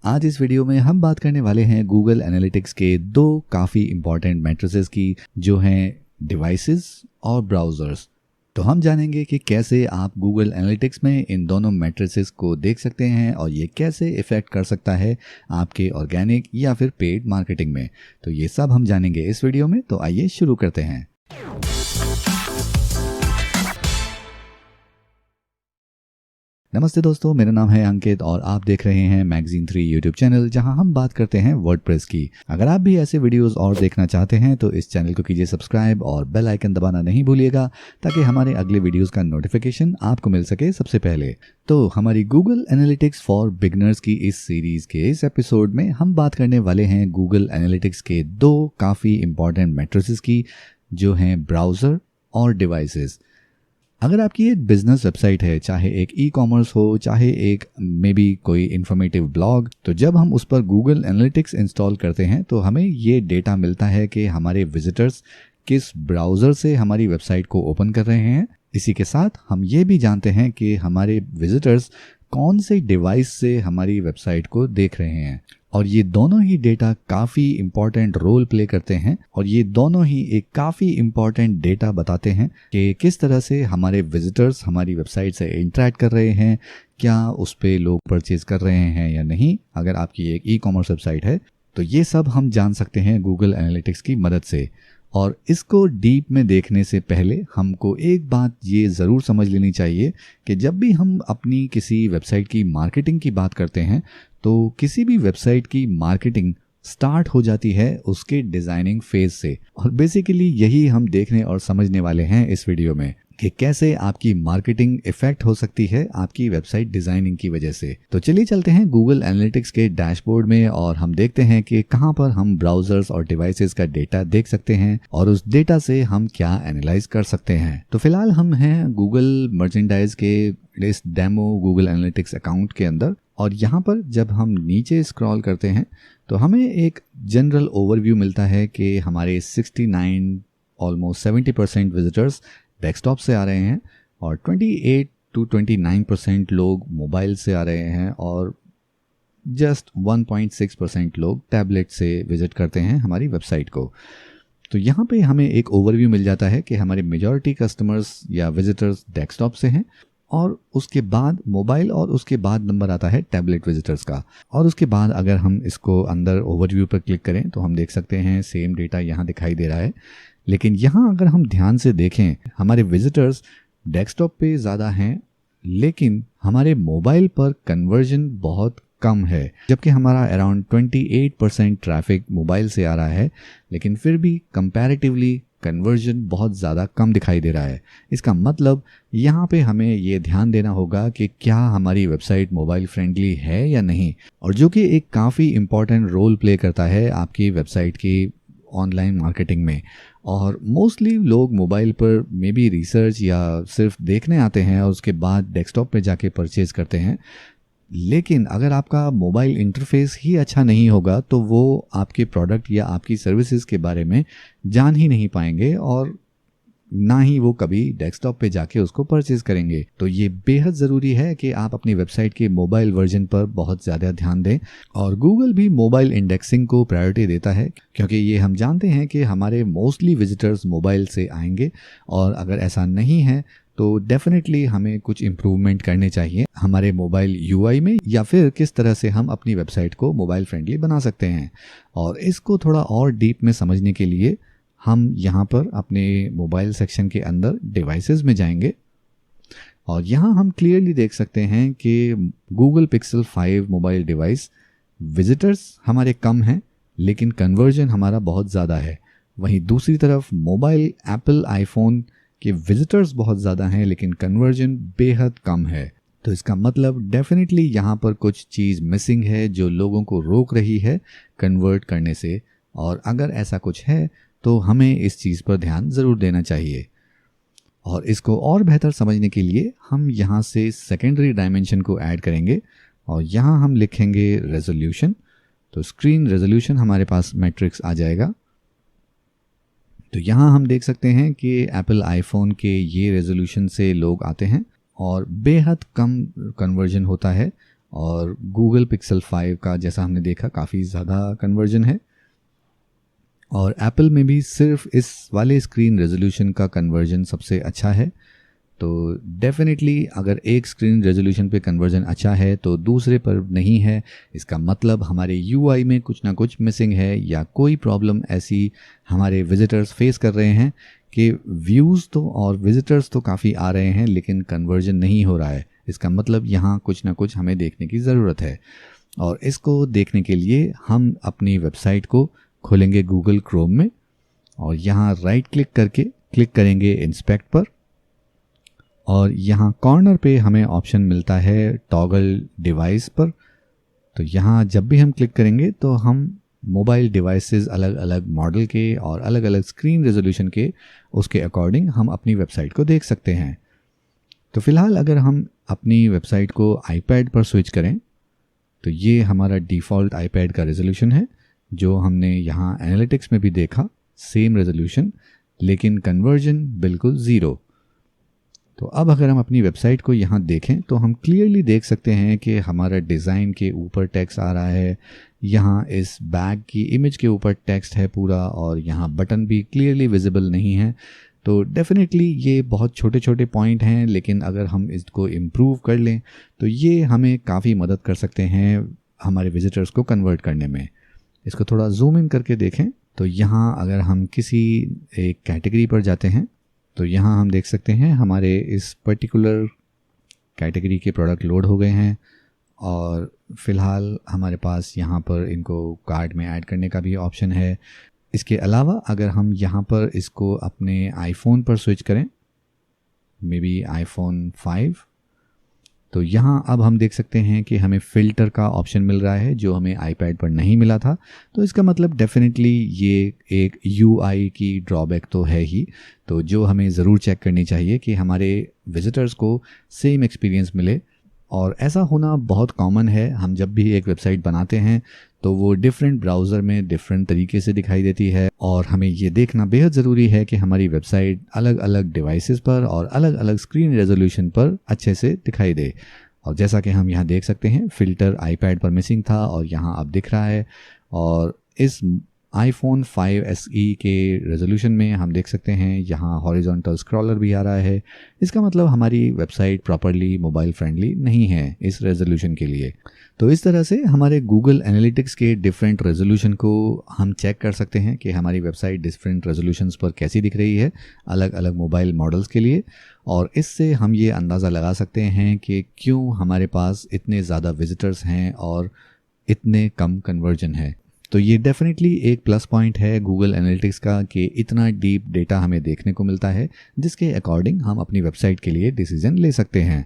आज इस वीडियो में हम बात करने वाले हैं गूगल एनालिटिक्स के दो काफ़ी इंपॉर्टेंट मैट्रिसेस की, जो हैं डिवाइसेस और ब्राउज़र्स। तो हम जानेंगे कि कैसे आप गूगल एनालिटिक्स में इन दोनों मैट्रिसेस को देख सकते हैं और ये कैसे इफ़ेक्ट कर सकता है आपके ऑर्गेनिक या फिर पेड मार्केटिंग में। तो ये सब हम जानेंगे इस वीडियो में, तो आइए शुरू करते हैं। नमस्ते दोस्तों, मेरा नाम है अंकित और आप देख रहे हैं मैगजीन 3 यूट्यूब चैनल, जहां हम बात करते हैं वर्डप्रेस की। अगर आप भी ऐसे वीडियोस और देखना चाहते हैं तो इस चैनल को कीजिए सब्सक्राइब और बेल आइकन दबाना नहीं भूलिएगा, ताकि हमारे अगले वीडियोस का नोटिफिकेशन आपको मिल सके सबसे पहले। तो हमारी गूगल एनालिटिक्स फॉर बिगनर्स की इस सीरीज के इस एपिसोड में हम बात करने वाले हैं गूगल एनालिटिक्स के दो काफ़ी इंपॉर्टेंट मैट्रिसेस की, जो हैं ब्राउज़र और डिवाइसेस। अगर आपकी एक बिजनेस वेबसाइट है, चाहे एक ई कॉमर्स हो, चाहे एक मे बी कोई इन्फॉर्मेटिव ब्लॉग, तो जब हम उस पर गूगल एनालिटिक्स इंस्टॉल करते हैं तो हमें ये डेटा मिलता है कि हमारे विजिटर्स किस ब्राउज़र से हमारी वेबसाइट को ओपन कर रहे हैं। इसी के साथ हम ये भी जानते हैं कि हमारे विजिटर्स कौन से डिवाइस से हमारी वेबसाइट को देख रहे हैं। और ये दोनों ही डेटा काफ़ी इम्पॉर्टेंट रोल प्ले करते हैं, और ये दोनों ही एक काफ़ी इम्पॉर्टेंट डेटा बताते हैं कि किस तरह से हमारे विजिटर्स हमारी वेबसाइट से इंटरेक्ट कर रहे हैं, क्या उस पर लोग परचेज कर रहे हैं या नहीं। अगर आपकी एक ई कॉमर्स वेबसाइट है तो ये सब हम जान सकते हैं गूगल एनालिटिक्स की मदद से। और इसको डीप में देखने से पहले हमको एक बात ये ज़रूर समझ लेनी चाहिए कि जब भी हम अपनी किसी वेबसाइट की मार्केटिंग की बात करते हैं तो किसी भी वेबसाइट की मार्केटिंग स्टार्ट हो जाती है उसके डिज़ाइनिंग फेज से। और बेसिकली यही हम देखने और समझने वाले हैं इस वीडियो में कि कैसे आपकी मार्केटिंग इफेक्ट हो सकती है आपकी वेबसाइट डिज़ाइनिंग की वजह से। तो चलिए चलते हैं गूगल एनालिटिक्स के डैशबोर्ड में और हम देखते हैं कि कहां पर हम ब्राउज़र्स और डिवाइसेस का डेटा देख सकते हैं और उस डेटा से हम क्या एनालाइज कर सकते हैं। तो फिलहाल हम हैं गूगल मर्चेंडाइज के इस डेमो गूगल एनालिटिक्स अकाउंट के अंदर, और यहाँ पर जब हम नीचे स्क्रॉल करते हैं तो हमें एक जनरल ओवरव्यू मिलता है कि हमारे 69 ऑलमोस्ट 70% विजिटर्स डेस्कटॉप से आ रहे हैं और 28 to 29% लोग मोबाइल से आ रहे हैं और जस्ट 1.6% लोग टैबलेट से विजिट करते हैं हमारी वेबसाइट को। तो यहाँ पे हमें एक ओवरव्यू मिल जाता है कि हमारे मेजॉरिटी कस्टमर्स या विजिटर्स डेस्कटॉप से हैं, और उसके बाद मोबाइल, और उसके बाद नंबर आता है टैबलेट विजिटर्स का। और उसके बाद अगर हम इसको अंदर ओवरव्यू पर क्लिक करें तो हम देख सकते हैं सेम डेटा यहाँ दिखाई दे रहा है। लेकिन यहाँ अगर हम ध्यान से देखें, हमारे विजिटर्स डेस्कटॉप पे ज़्यादा हैं, लेकिन हमारे मोबाइल पर कन्वर्जन बहुत कम है। जबकि हमारा अराउंड 28% ट्रैफिक मोबाइल से आ रहा है, लेकिन फिर भी कंपैरेटिवली कन्वर्जन बहुत ज़्यादा कम दिखाई दे रहा है। इसका मतलब यहाँ पे हमें ये ध्यान देना होगा कि क्या हमारी वेबसाइट मोबाइल फ्रेंडली है या नहीं, और जो कि एक काफ़ी इम्पॉर्टेंट रोल प्ले करता है आपकी वेबसाइट की ऑनलाइन मार्केटिंग में। और मोस्टली लोग मोबाइल पर मे बी रिसर्च या सिर्फ देखने आते हैं और उसके बाद डेस्कटॉप पे जाके परचेज करते हैं। लेकिन अगर आपका मोबाइल इंटरफेस ही अच्छा नहीं होगा तो वो आपके प्रोडक्ट या आपकी सर्विसेज के बारे में जान ही नहीं पाएंगे, और ना ही वो कभी डेस्कटॉप पे जाके उसको परचेज करेंगे। तो ये बेहद ज़रूरी है कि आप अपनी वेबसाइट के मोबाइल वर्जन पर बहुत ज़्यादा ध्यान दें। और गूगल भी मोबाइल इंडेक्सिंग को प्रायोरिटी देता है, क्योंकि ये हम जानते हैं कि हमारे मोस्टली विजिटर्स मोबाइल से आएंगे, और अगर ऐसा नहीं है तो डेफिनेटली हमें कुछ इम्प्रूवमेंट करने चाहिए हमारे मोबाइल यूआई में, या फिर किस तरह से हम अपनी वेबसाइट को मोबाइल फ्रेंडली बना सकते हैं। और इसको थोड़ा और डीप में समझने के लिए हम यहाँ पर अपने मोबाइल सेक्शन के अंदर डिवाइसेस में जाएंगे, और यहाँ हम क्लियरली देख सकते हैं कि Google pixel 5 mobile device visitors हमारे कम हैं, लेकिन कन्वर्जन हमारा बहुत ज़्यादा है। वहीं दूसरी तरफ मोबाइल एप्पल आईफोन के विजिटर्स बहुत ज़्यादा हैं, लेकिन कन्वर्जन बेहद कम है। तो इसका मतलब डेफिनेटली यहाँ पर कुछ चीज़ मिसिंग है जो लोगों को रोक रही है कन्वर्ट करने से, और अगर ऐसा कुछ है तो हमें इस चीज़ पर ध्यान ज़रूर देना चाहिए। और इसको और बेहतर समझने के लिए हम यहाँ से सेकेंडरी डायमेंशन को ऐड करेंगे, और यहाँ हम लिखेंगे रेजोल्यूशन। तो स्क्रीन रेजोल्यूशन हमारे पास मैट्रिक्स आ जाएगा। तो यहाँ हम देख सकते हैं कि एप्पल आईफोन के ये रेजोल्यूशन से लोग आते हैं और बेहद कम कन्वर्जन होता है, और गूगल पिक्सल 5 का जैसा हमने देखा काफ़ी ज़्यादा कन्वर्जन है, और एप्पल में भी सिर्फ इस वाले स्क्रीन रेजोल्यूशन का कन्वर्जन सबसे अच्छा है। तो डेफिनेटली अगर एक स्क्रीन रेजोल्यूशन पे कन्वर्जन अच्छा है तो दूसरे पर नहीं है, इसका मतलब हमारे यूआई में कुछ ना कुछ मिसिंग है या कोई प्रॉब्लम ऐसी हमारे विजिटर्स फेस कर रहे हैं कि व्यूज़ तो और विजिटर्स तो काफ़ी आ रहे हैं लेकिन कन्वर्जन नहीं हो रहा है। इसका मतलब यहाँ कुछ ना कुछ हमें देखने की ज़रूरत है, और इसको देखने के लिए हम अपनी वेबसाइट को खोलेंगे गूगल क्रोम में, और यहाँ राइट क्लिक करके क्लिक करेंगे इंस्पेक्ट पर, और यहाँ कॉर्नर पे हमें ऑप्शन मिलता है टॉगल डिवाइस पर। तो यहाँ जब भी हम क्लिक करेंगे तो हम मोबाइल डिवाइसेस अलग अलग मॉडल के और अलग अलग स्क्रीन रेजोल्यूशन के उसके अकॉर्डिंग हम अपनी वेबसाइट को देख सकते हैं। तो फिलहाल अगर हम अपनी वेबसाइट को आईपैड पर स्विच करें तो ये हमारा डिफ़ॉल्ट आईपैड का रेजोल्यूशन है जो हमने यहाँ एनालिटिक्स में भी देखा, सेम रेजोल्यूशन, लेकिन कन्वर्जन बिल्कुल ज़ीरो। तो अब अगर हम अपनी वेबसाइट को यहाँ देखें तो हम क्लियरली देख सकते हैं कि हमारा डिज़ाइन के ऊपर टेक्स्ट आ रहा है, यहाँ इस बैग की इमेज के ऊपर टेक्स्ट है पूरा, और यहाँ बटन भी क्लियरली विजिबल नहीं है। तो डेफिनेटली ये बहुत छोटे छोटे पॉइंट हैं, लेकिन अगर हम इसको इम्प्रूव कर लें तो ये हमें काफ़ी मदद कर सकते हैं हमारे विजिटर्स को कन्वर्ट करने में। इसको थोड़ा जूम इन करके देखें तो यहाँ अगर हम किसी एक कैटेगरी पर जाते हैं तो यहाँ हम देख सकते हैं हमारे इस पर्टिकुलर कैटेगरी के प्रोडक्ट लोड हो गए हैं, और फ़िलहाल हमारे पास यहाँ पर इनको कार्ट में ऐड करने का भी ऑप्शन है। इसके अलावा अगर हम यहाँ पर इसको अपने आईफोन पर स्विच करें, मे बी आईफोन 5, तो यहाँ अब हम देख सकते हैं कि हमें फ़िल्टर का ऑप्शन मिल रहा है जो हमें आईपैड पर नहीं मिला था। तो इसका मतलब डेफिनेटली ये एक यूआई की ड्रॉबैक तो है ही, तो जो हमें ज़रूर चेक करनी चाहिए कि हमारे विजिटर्स को सेम एक्सपीरियंस मिले। और ऐसा होना बहुत कॉमन है, हम जब भी एक वेबसाइट बनाते हैं तो वो डिफरेंट ब्राउज़र में डिफरेंट तरीके से दिखाई देती है, और हमें ये देखना बेहद ज़रूरी है कि हमारी वेबसाइट अलग अलग डिवाइसेस पर और अलग अलग स्क्रीन रेजोल्यूशन पर अच्छे से दिखाई दे। और जैसा कि हम यहाँ देख सकते हैं फ़िल्टर आईपैड पर मिसिंग था और यहाँ अब दिख रहा है, और इस आईफोन 5 SE के रेजोल्यूशन में हम देख सकते हैं यहाँ हॉरिजॉन्टल स्क्रॉलर भी आ रहा है। इसका मतलब हमारी वेबसाइट प्रॉपर्ली मोबाइल फ्रेंडली नहीं है इस रेजोल्यूशन के लिए। तो इस तरह से हमारे गूगल एनालिटिक्स के डिफरेंट रेजोल्यूशन को हम चेक कर सकते हैं कि हमारी वेबसाइट डिफरेंट रेजोल्यूशंस पर कैसी दिख रही है अलग अलग मोबाइल मॉडल्स के लिए, और इससे हम ये अंदाज़ा लगा सकते हैं कि क्यों हमारे पास इतने ज़्यादा विजिटर्स हैं और इतने कम कन्वर्जन है। तो ये डेफिनेटली एक प्लस पॉइंट है गूगल एनालिटिक्स का कि इतना डीप डेटा हमें देखने को मिलता है जिसके अकॉर्डिंग हम अपनी वेबसाइट के लिए डिसीजन ले सकते हैं।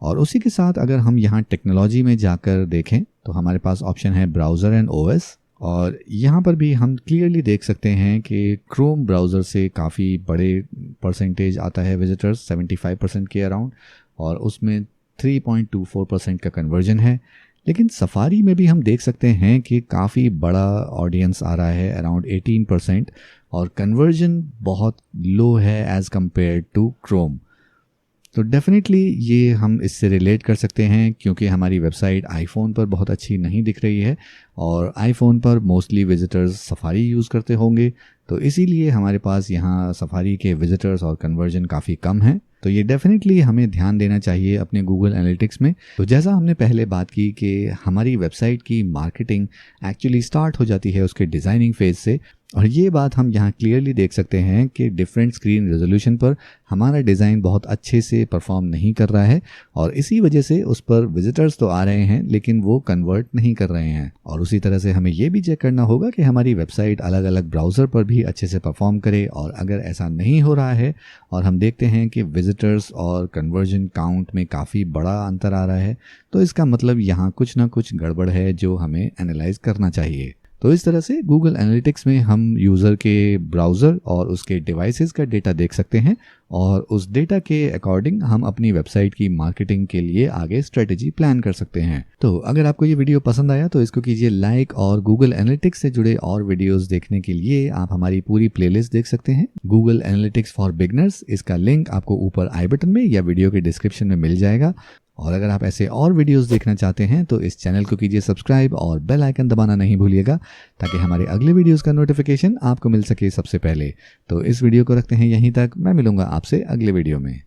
और उसी के साथ अगर हम यहाँ टेक्नोलॉजी में जाकर देखें तो हमारे पास ऑप्शन है ब्राउज़र एंड ओएस, और यहाँ पर भी हम क्लियरली देख सकते हैं कि क्रोम ब्राउज़र से काफ़ी बड़े परसेंटेज आता है विजिटर्स, 75% के अराउंड, और उसमें 3.24% का कन्वर्जन है। लेकिन सफारी में भी हम देख सकते हैं कि काफ़ी बड़ा ऑडियंस आ रहा है, अराउंड 18%, और कन्वर्जन बहुत लो है एज़ कम्पेयर टू क्रोम। तो डेफिनेटली ये हम इससे रिलेट कर सकते हैं क्योंकि हमारी वेबसाइट आईफोन पर बहुत अच्छी नहीं दिख रही है, और आईफोन पर मोस्टली विजिटर्स सफारी यूज़ करते होंगे, तो इसीलिए हमारे पास यहाँ सफारी के विजिटर्स और कन्वर्जन काफ़ी कम है। तो ये डेफिनेटली हमें ध्यान देना चाहिए अपने गूगल एनालिटिक्स में। तो जैसा हमने पहले बात की कि हमारी वेबसाइट की मार्केटिंग एक्चुअली स्टार्ट हो जाती है उसके डिज़ाइनिंग फेज़ से, और ये बात हम यहाँ क्लियरली देख सकते हैं कि डिफरेंट स्क्रीन रेजोल्यूशन पर हमारा डिज़ाइन बहुत अच्छे से परफॉर्म नहीं कर रहा है, और इसी वजह से उस पर विजिटर्स तो आ रहे हैं लेकिन वो कन्वर्ट नहीं कर रहे हैं। और उसी तरह से हमें ये भी चेक करना होगा कि हमारी वेबसाइट अलग अलग ब्राउज़र पर भी अच्छे से परफॉर्म करे, और अगर ऐसा नहीं हो रहा है और हम देखते हैं कि विजिटर्स और कन्वर्जन काउंट में काफ़ी बड़ा अंतर आ रहा है, तो इसका मतलब यहाँ कुछ ना कुछ गड़बड़ है जो हमें एनालाइज करना चाहिए। तो इस तरह से गूगल एनालिटिक्स में हम यूज़र के ब्राउज़र और उसके डिवाइसेस का डेटा देख सकते हैं, और उस डेटा के अकॉर्डिंग हम अपनी वेबसाइट की मार्केटिंग के लिए आगे स्ट्रेटेजी प्लान कर सकते हैं। तो अगर आपको ये वीडियो पसंद आया तो इसको कीजिए लाइक, और गूगल एनालिटिक्स से जुड़े और वीडियोस देखने के लिए आप हमारी पूरी प्लेलिस्ट देख सकते हैं, गूगल एनालिटिक्स फॉर बिगनर्स। इसका लिंक आपको ऊपर आई बटन में या वीडियो के डिस्क्रिप्शन में मिल जाएगा। और अगर आप ऐसे और वीडियोस देखना चाहते हैं तो इस चैनल को कीजिए सब्सक्राइब और बेल आइकन दबाना नहीं भूलिएगा, ताकि हमारे अगले वीडियोस का नोटिफिकेशन आपको मिल सके सबसे पहले। तो इस वीडियो को रखते हैं यहीं तक, मैं मिलूंगा आपसे अगले वीडियो में।